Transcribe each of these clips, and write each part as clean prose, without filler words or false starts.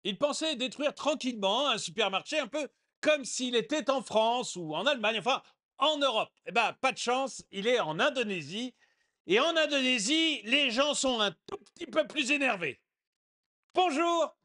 Il pensait détruire tranquillement un supermarché, un peu comme s'il était en France ou en Allemagne, enfin en Europe. Eh ben, pas de chance, il est en Indonésie. Et en Indonésie, les gens sont un tout petit peu plus énervés. Bonjour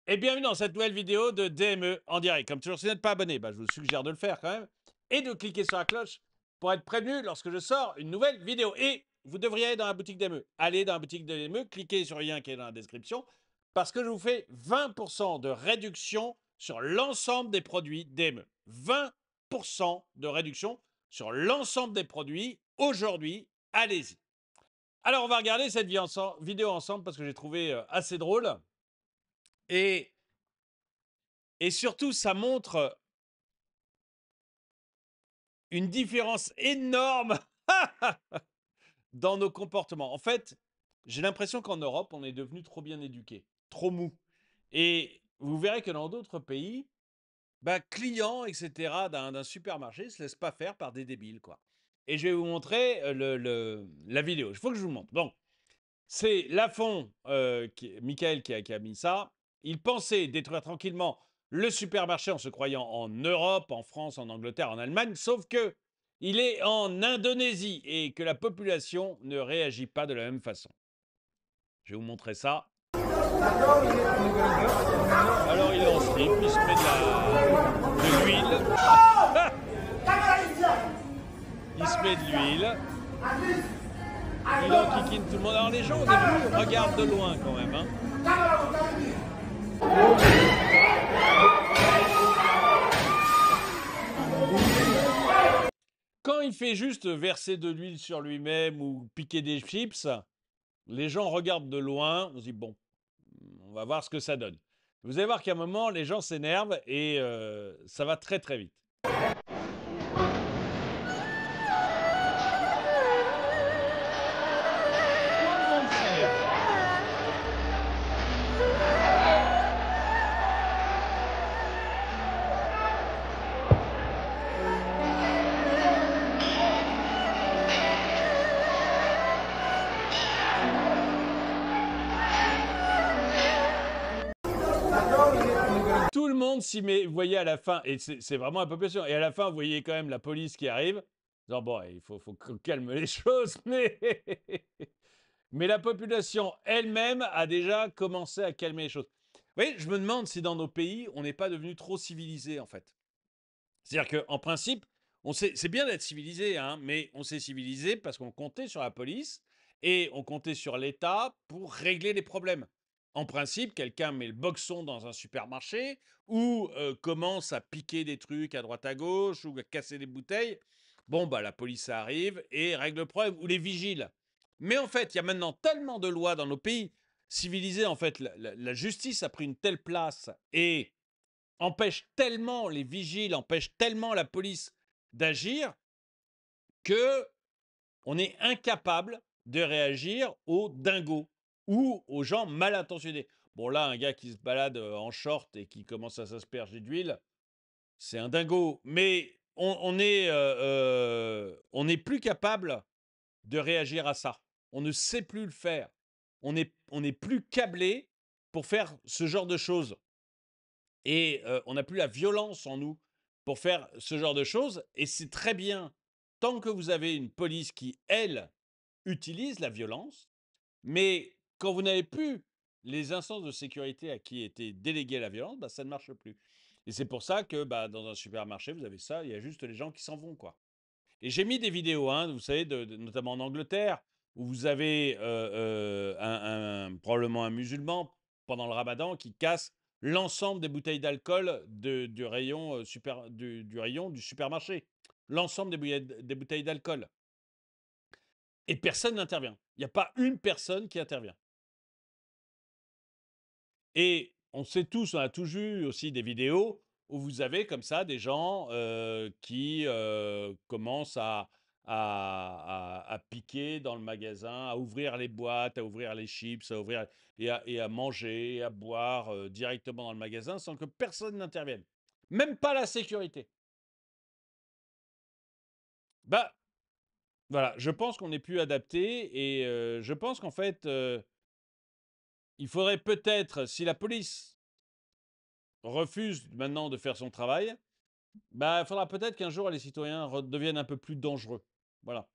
et bienvenue dans cette nouvelle vidéo de DME en direct. Comme toujours, si vous n'êtes pas abonné, je vous suggère de le faire quand même et de cliquer sur la cloche pour être prévenu lorsque je sors une nouvelle vidéo. Et vous devriez aller dans la boutique DME. Allez dans la boutique DME, cliquez sur le lien qui est dans la description parce que je vous fais 20% de réduction sur l'ensemble des produits DME. 20% de réduction sur l'ensemble des produits aujourd'hui. Allez-y. Alors, on va regarder cette vidéo ensemble parce que j'ai trouvé assez drôle. Et, et surtout, ça montre une différence énorme dans nos comportements. En fait, j'ai l'impression qu'en Europe, on est devenu trop bien éduqué, trop mou. Et vous verrez que dans d'autres pays, clients, etc., d'un supermarché ne se laissent pas faire par des débiles, quoi. Et je vais vous montrer la vidéo. Il faut que je vous montre. Donc, c'est Lafont, Michael, qui a mis ça. Il pensait détruire tranquillement le supermarché en se croyant en Europe, en France, en Angleterre, en Allemagne, sauf que il est en Indonésie et que la population ne réagit pas de la même façon. Je vais vous montrer ça. Alors il est en slip, il se met de l'huile. Il se met de l'huile. Il enquiquine tout le monde. Alors les gens au début regardent de loin quand même. Hein. Quand il fait juste verser de l'huile sur lui-même ou piquer des chips, les gens regardent de loin, on se dit bon, on va voir ce que ça donne. Vous allez voir qu'à un moment, les gens s'énervent et ça va très très vite. Tout le monde s'y met, vous voyez à la fin, et c'est vraiment la population, et à la fin, vous voyez quand même la police qui arrive, disant bon, il faut qu'on calme les choses, mais la population elle-même a déjà commencé à calmer les choses. Vous voyez, je me demande si dans nos pays, on n'est pas devenu trop civilisé en fait. C'est-à-dire qu'en principe, c'est bien d'être civilisé, hein, mais on s'est civilisé parce qu'on comptait sur la police et on comptait sur l'État pour régler les problèmes. En principe, quelqu'un met le boxon dans un supermarché ou commence à piquer des trucs à droite à gauche ou à casser des bouteilles. Bon, la police arrive et règle le problème, ou les vigiles. Mais en fait, il y a maintenant tellement de lois dans nos pays civilisés, en fait, la justice a pris une telle place et empêche tellement les vigiles, empêche tellement la police d'agir que on est incapable de réagir aux dingos ou aux gens mal intentionnés. Bon là, un gars qui se balade en short et qui commence à s'asperger d'huile, c'est un dingo. Mais on n'est plus capable de réagir à ça. On ne sait plus le faire. On est plus câblé pour faire ce genre de choses. Et on n'a plus la violence en nous pour faire ce genre de choses. Et c'est très bien tant que vous avez une police qui, elle, utilise la violence. Mais quand vous n'avez plus les instances de sécurité à qui était déléguée la violence, ça ne marche plus. Et c'est pour ça que dans un supermarché, vous avez ça, il y a juste les gens qui s'en vont, quoi. Et j'ai mis des vidéos, hein, vous savez, notamment en Angleterre, où vous avez probablement un musulman pendant le ramadan qui casse l'ensemble des bouteilles d'alcool du rayon, du rayon du supermarché. L'ensemble des bouteilles d'alcool. Et personne n'intervient. Il n'y a pas une personne qui intervient. Et on sait tous, on a tous vu aussi des vidéos où vous avez comme ça des gens qui commencent à piquer dans le magasin, à ouvrir les boîtes, à ouvrir les chips, à ouvrir et à manger, et à boire directement dans le magasin sans que personne n'intervienne. Même pas la sécurité. Voilà, je pense qu'on n'est plus adapté et je pense qu'en fait, il faudrait peut-être, si la police refuse maintenant de faire son travail, bah, il faudra peut-être qu'un jour les citoyens deviennent un peu plus dangereux. Voilà.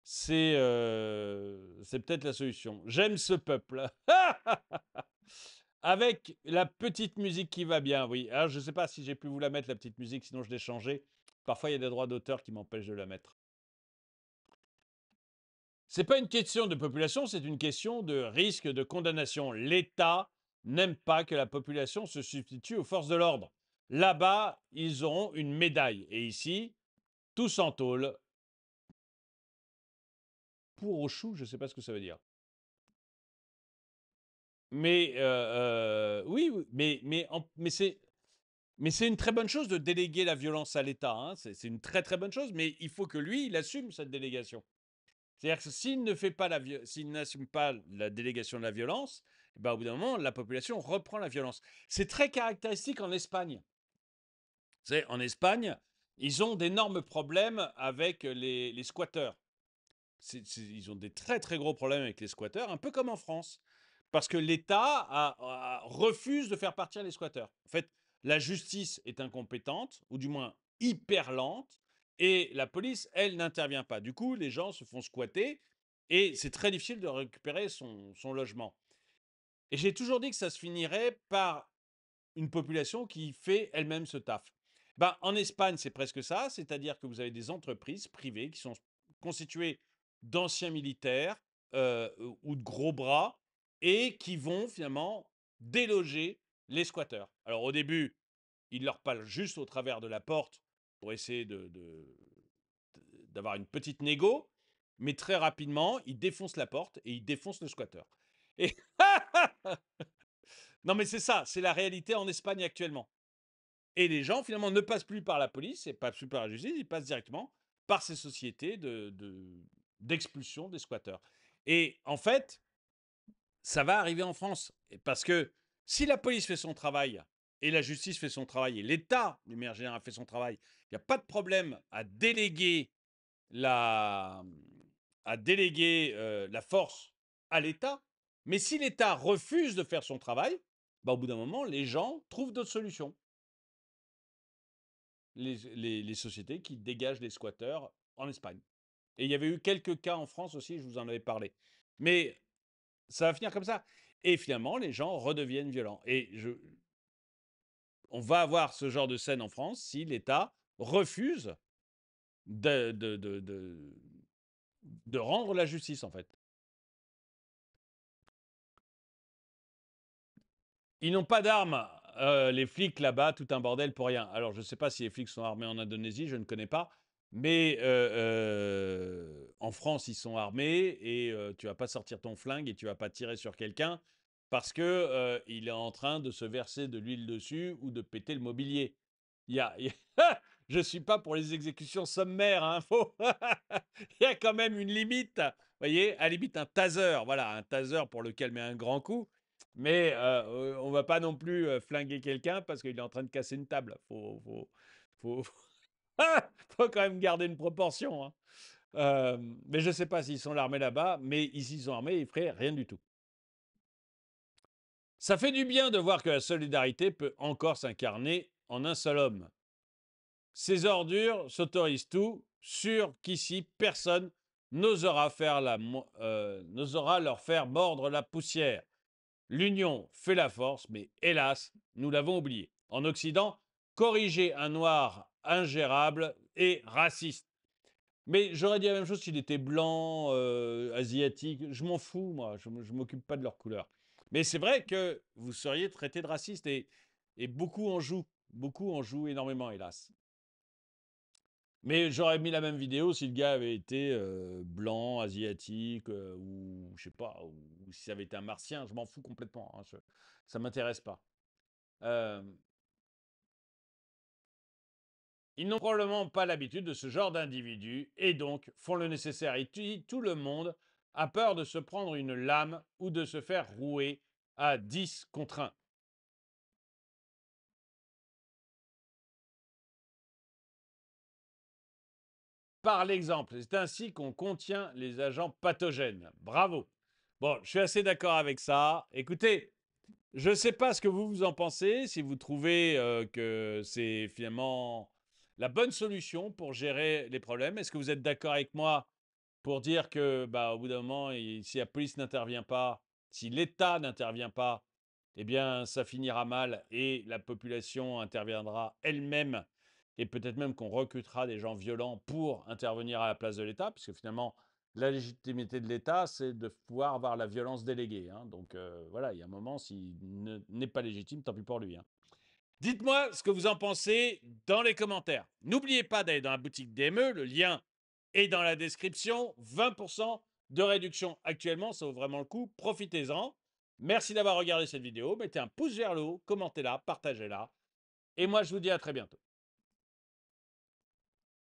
C'est peut-être la solution. J'aime ce peuple. Avec la petite musique qui va bien, oui. Alors, je ne sais pas si j'ai pu vous la mettre, la petite musique, sinon je l'ai changée. Parfois, il y a des droits d'auteur qui m'empêchent de la mettre. C'est pas une question de population, c'est une question de risque de condamnation. L'État n'aime pas que la population se substitue aux forces de l'ordre. Là-bas, ils auront une médaille. Et ici, tous en tôle. Pour au chou, je ne sais pas ce que ça veut dire. Mais oui, oui, mais c'est une très bonne chose de déléguer la violence à l'État. Hein. C'est une très très bonne chose, mais il faut que lui, il assume cette délégation. C'est-à-dire que s'il ne fait pas s'il n'assume pas la délégation de la violence, eh ben, au bout d'un moment, la population reprend la violence. C'est très caractéristique en Espagne. En Espagne, ils ont d'énormes problèmes avec les squatteurs. Ils ont des très très gros problèmes avec les squatteurs, un peu comme en France. Parce que l'État refuse de faire partir les squatteurs. En fait, la justice est incompétente, ou du moins hyper lente, et la police, elle, n'intervient pas. Du coup, les gens se font squatter, et c'est très difficile de récupérer son logement. Et j'ai toujours dit que ça se finirait par une population qui fait elle-même ce taf. Ben, en Espagne, c'est presque ça, c'est-à-dire que vous avez des entreprises privées qui sont constituées d'anciens militaires ou de gros bras et qui vont finalement déloger les squatteurs. Alors au début, ils leur parlent juste au travers de la porte pour essayer d'avoir une petite négo, mais très rapidement, ils défoncent la porte et ils défoncent le squatteur. Et non mais c'est ça, c'est la réalité en Espagne actuellement. Et les gens, finalement, ne passent plus par la police et pas plus par la justice, ils passent directement par ces sociétés d'expulsion des squatteurs. Et en fait, ça va arriver en France. Parce que si la police fait son travail et la justice fait son travail et l'État, d'une manière générale, fait son travail, il n'y a pas de problème à déléguer la force à l'État. Mais si l'État refuse de faire son travail, bah, au bout d'un moment, les gens trouvent d'autres solutions. Les sociétés qui dégagent les squatteurs en Espagne. Et il y avait eu quelques cas en France aussi, je vous en avais parlé. Mais ça va finir comme ça. Et finalement, les gens redeviennent violents. Et on va avoir ce genre de scène en France si l'État refuse de rendre la justice, en fait. Ils n'ont pas d'armes, les flics là-bas, tout un bordel pour rien. Alors, je ne sais pas si les flics sont armés en Indonésie, je ne connais pas. Mais en France, ils sont armés et tu vas pas sortir ton flingue et tu vas pas tirer sur quelqu'un parce que il est en train de se verser de l'huile dessus ou de péter le mobilier. Je suis pas pour les exécutions sommaires, hein, il y a quand même une limite. Vous voyez, à la limite un taser, voilà, un taser pour le calmer un grand coup. Mais on va pas non plus flinguer quelqu'un parce qu'il est en train de casser une table. Faut, faut quand même garder une proportion. Hein. Mais je ne sais pas s'ils sont l'armée là-bas, mais ici ils sont armés, ils feraient rien du tout. Ça fait du bien de voir que la solidarité peut encore s'incarner en un seul homme. Ces ordures s'autorisent tout, sûr qu'ici personne n'osera leur faire mordre la poussière. L'union fait la force, mais hélas, nous l'avons oublié. En Occident, corriger un noir ingérable et raciste. Mais j'aurais dit la même chose s'il était blanc, asiatique. Je m'en fous, moi. Je ne m'occupe pas de leur couleur. Mais c'est vrai que vous seriez traité de raciste et beaucoup en jouent. Beaucoup en jouent énormément, hélas. Mais j'aurais mis la même vidéo si le gars avait été blanc, asiatique, ou je sais pas, ou si ça avait été un martien. Je m'en fous complètement. Hein, ça m'intéresse pas. Euh, Ils n'ont probablement pas l'habitude de ce genre d'individus et donc font le nécessaire. Et tout le monde a peur de se prendre une lame ou de se faire rouer à 10 contre 1. Par l'exemple, c'est ainsi qu'on contient les agents pathogènes. Bravo. Bon, je suis assez d'accord avec ça. Écoutez, Je ne sais pas ce que vous en pensez, si vous trouvez que c'est finalement la bonne solution pour gérer les problèmes. Est-ce que vous êtes d'accord avec moi pour dire que, bah, au bout d'un moment, si la police n'intervient pas, si l'État n'intervient pas, eh bien, ça finira mal et la population interviendra elle-même et peut-être même qu'on recrutera des gens violents pour intervenir à la place de l'État, puisque finalement, la légitimité de l'État, c'est de pouvoir avoir la violence déléguée, hein. Donc voilà, il y a un moment, s'il n'est pas légitime, tant pis pour lui, hein. Dites-moi ce que vous en pensez dans les commentaires. N'oubliez pas d'aller dans la boutique DME, le lien est dans la description. 20% de réduction actuellement, ça vaut vraiment le coup. Profitez-en. Merci d'avoir regardé cette vidéo. Mettez un pouce vers le haut, commentez-la, partagez-la. Et moi, je vous dis à très bientôt.